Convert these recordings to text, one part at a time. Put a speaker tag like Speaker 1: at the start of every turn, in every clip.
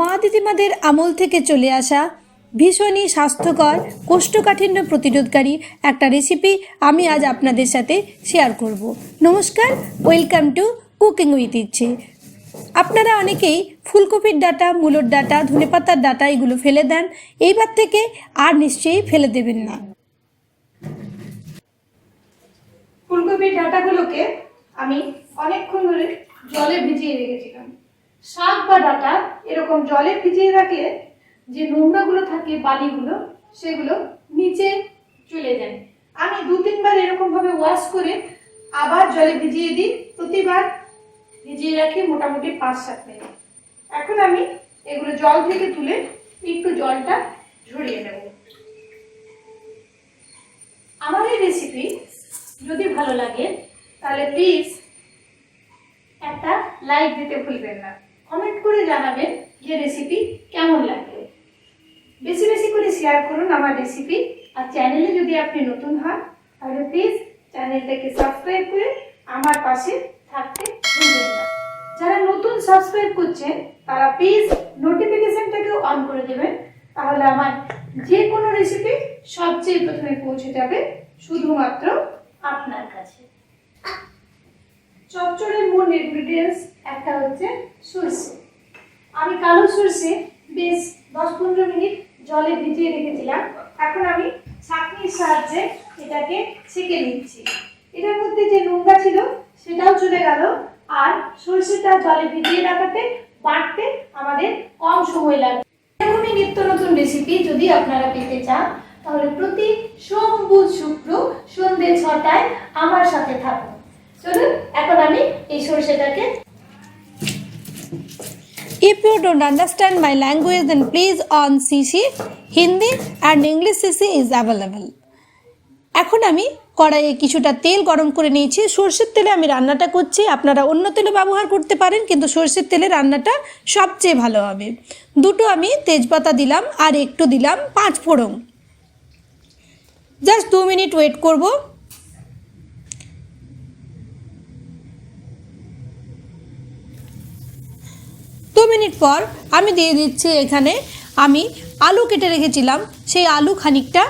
Speaker 1: মা দিদিমাদের আমল থেকে চলে আসা ভীষণই স্বাস্থ্যকর কোষ্ঠকাঠিন্য প্রতিরোধকারী একটা রেসিপি আমি আজ আপনাদের সাথে শেয়ার করব। নমস্কার, ওয়েলকাম টু কুকিং উইথ ইচ্ছে। আপনারা অনেকেই ফুলকপির ডাঁটা, মূলোর ডাঁটা, ধনেপাতার ডাঁটা এগুলো ফেলে দেন। এইবার থেকে আর নিশ্চয়ই ফেলে দেবেন না। ফুলকপির ডাঁটাগুলোকে আমি অনেকক্ষণ ধরে জলে ভিজিয়ে রেখেছিলাম। শাক বা ডাঁটা এরকম জলে ভিজিয়ে রাখলে যে নোংরাগুলো থাকে, বালিগুলো, সেগুলো নিচে চলে যায়। আমি 2-3 বার এরকম ভাবে ওয়াশ করে আবার জলে ভিজিয়ে দিই। প্রতিবার ভিজিয়ে রাখি মোটামুটি 5-7 মিনিট। এখন আমি এগুলো জল থেকে তুলে একটু জলটা ঝরিয়ে নেব। আমার এই রেসিপি যদি ভালো লাগে তাহলে প্লিজ একটা লাইক দিতে ভুলবেন না। কমেন্ট করে জানাবেন যে রেসিপি কেমন লাগলো। বেশি বেশি করে শেয়ার করুন আমার রেসিপি। আর চ্যানেলে যদি আপনি নতুন হন তাহলে প্লিজ চ্যানেলটাকে সাবস্ক্রাইব করে আমার পাশে থাকতে ভুলবেন না। যারা নতুন সাবস্ক্রাইব করছেন তারা প্লিজ নোটিফিকেশনটাকেও অন করে দেবেন, তাহলে আমার যে কোনো রেসিপি সবচেয়ে প্রথমে পৌঁছে যাবে শুধুমাত্র আপনার কাছে। চচ্চড়ির মূল ইনগ্রেডিয়েন্টস একটা হচ্ছে সরষে। আমি কালো সরষে বেশ 10-15 মিনিট জলে ভিজিয়ে রেখেছিলাম। এখন আমি ছাঁকনির সাহায্যে এটাকে ছেঁকে নিচ্ছি। এটার মধ্যে যে নোংরা ছিল সেটাও চলে গেল। আর সরষেটা জলে ভিজিয়ে রাখাতে বাটতে আমাদের কম সময় লাগবে। এরকমই নিত্য নতুন রেসিপি যদি আপনারা পেতে চান তাহলে প্রতি সোম, বুধ, শুক্র সন্ধ্যে 6টায় আমার সাথে থাকুন। চলুন এখন আমি এই সরষেটাকে। If you don't understand my language then please on CC Hindi and English CC is available. এখন আমি কড়াইয়ে কিছুটা তেল গরম করে নিয়েছি। সরষের তেলে আমি রান্নাটা করছি, আপনারা অন্য তেলও ব্যবহার করতে পারেন, কিন্তু সরষের তেলে রান্নাটা সবচেয়ে ভালো হবে। দুটো আমি তেজপাতা দিলাম আর একটু দিলাম 5 ফোড়ন। জাস্ট 2 মিনিট ওয়েট করব। মিনিট পর আমি দিয়ে দিচ্ছি এখানে আমি আলু কেটে রেখেছিলাম, সেই আলু খানিকটা।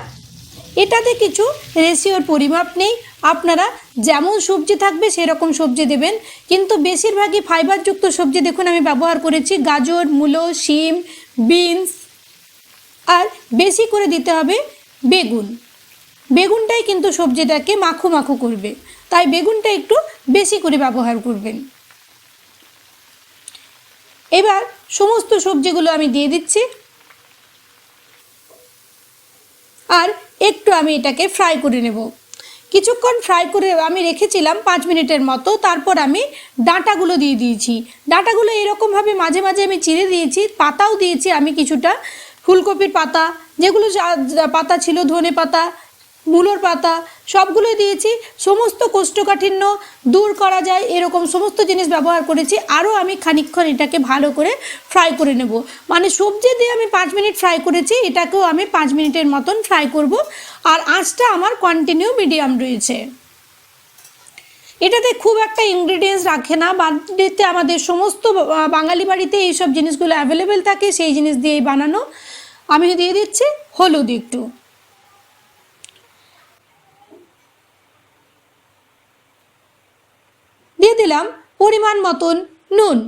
Speaker 1: এটাতে কিছু রেশিওর পরিমাপ নেই, আপনারা যেমন সবজি থাকবে সেরকম সবজি দেবেন, কিন্তু বেশিরভাগই ফাইবারযুক্ত সবজি দেখুন আমি ব্যবহার করেছি। গাজর, মূলো, শিম, বিনস, আর বেশি করে দিতে হবে বেগুন। বেগুনটাই কিন্তু সবজিটাকে মাখো মাখো করবে, তাই বেগুনটা একটু বেশি করে ব্যবহার করবেন। এবার সমস্ত সবজিগুলো আমি দিয়ে দিচ্ছি আর একটু আমি এটাকে ফ্রাই করে নেব। কিছুক্ষণ ফ্রাই করে আমি রেখেছিলাম 5 মিনিটের মতো। তারপর আমি ডাঁটাগুলো দিয়ে দিয়েছি। ডাঁটাগুলো এরকমভাবে মাঝে মাঝে আমি চিড়ে দিয়েছি, পাতাও দিয়েছি আমি কিছুটা, ফুলকপির পাতা যেগুলো পাতা ছিল, ধনে পাতা, মূলোর পাতা সবগুলোই দিয়েছি। সমস্ত কোষ্ঠকাঠিন্য দূর করা যায় এরকম সমস্ত জিনিস ব্যবহার করেছি। আরও আমি খানিকক্ষণ এটাকে ভালো করে ফ্রাই করে নেব। মানে সবজি দিয়ে আমি 5 মিনিট ফ্রাই করেছি, এটাকেও আমি 5 মিনিটের মতন ফ্রাই করব। আর আঁচটা আমার কন্টিনিউ মিডিয়াম রয়েছে। এটাতে খুব একটা ইনগ্রিডিয়েন্টস রাখে না, বাড়িতে আমাদের সমস্ত বাঙালি বাড়িতে এইসব জিনিসগুলো অ্যাভেলেবেল থাকে, সেই জিনিস দিয়েই বানানো। আমি দিয়ে দিচ্ছি হলুদ একটু, দিয়ে দিলাম পরিমাণ মতন নুন,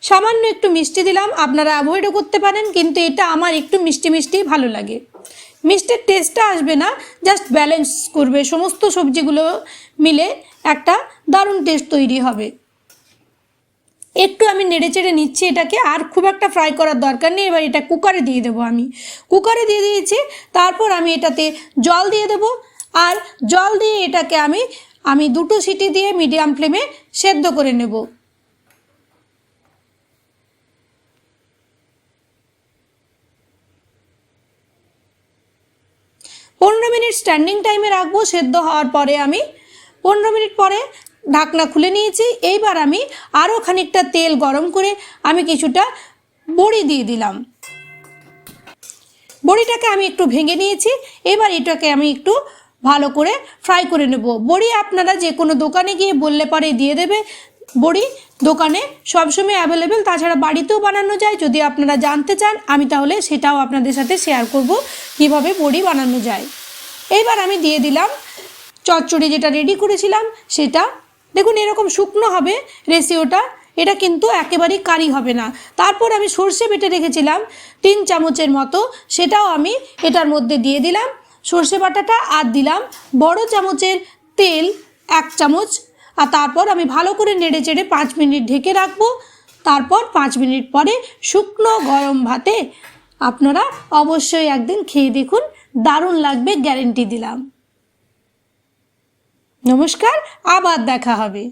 Speaker 1: সামান্য একটু মিষ্টি দিলাম। আপনারা অ্যাভয়েডও করতে পারেন, কিন্তু এটা আমার একটু মিষ্টি মিষ্টি ভালো লাগে। মিষ্টির টেস্টটা আসবে না, জাস্ট ব্যালেন্স করবে, সমস্ত সবজিগুলো মিলে একটা দারুণ টেস্ট তৈরি হবে। একটু আমি নেড়ে চেড়ে নিচ্ছি এটাকে, আর খুব একটা ফ্রাই করার দরকার নেই। এবার এটা কুকারে দিয়ে দেবো। আমি কুকারে দিয়ে দিয়েছি। তারপর আমি এটাতে জল দিয়ে দেবো, আর জল দিয়ে এটাকে আমি 2টো সিটি দিয়ে মিডিয়াম ফ্লেমে সেদ্ধ করে নেব। পনেরো মিনিট স্ট্যান্ডিং টাইমে রাখবো। সেদ্ধ হওয়ার পরে আমি 15 মিনিট পরে ঢাকনা খুলে নিয়েছি। এইবার আমি আরও খানিকটা তেল গরম করে আমি কিছুটা বড়ি দিয়ে দিলাম। বড়িটাকে আমি একটু ভেঙে নিয়েছি। এবার এটাকে আমি একটু ভালো করে ফ্রাই করে নেব। বড়ি আপনারা যে কোনো দোকানে গিয়ে বললে পরে দিয়ে দেবে। বড়ি দোকানে সবসময় অ্যাভেলেবেল, তাছাড়া বাড়িতেও বানানো যায়। যদি আপনারা জানতে চান আমি তাহলে সেটাও আপনাদের সাথে শেয়ার করব কিভাবে বড়ি বানানো যায়। এইবার আমি দিয়ে দিলাম চচ্চড়ি যেটা রেডি করেছিলাম সেটা। দেখুন এরকম শুকনো হবে রেশিওটা, এটা কিন্তু একেবারেই কারি হবে না। তারপর আমি সর্ষে বেটে রেখেছিলাম 3 চামচের মতো, সেটাও আমি এটার মধ্যে দিয়ে দিলাম সর্ষে বাটাটা। আর দিলাম বড় চামচের তেল 1 চামচ। আর তারপর আমি ভালো করে নেড়ে চেড়ে 5 মিনিট ঢেকে রাখবো। তারপর 5 মিনিট পরে শুকনো গরম ভাতে আপনারা অবশ্যই একদিন খেয়ে দেখুন, দারুণ লাগবে, গ্যারেন্টি দিলাম। নমস্কার, আবার দেখা হবে।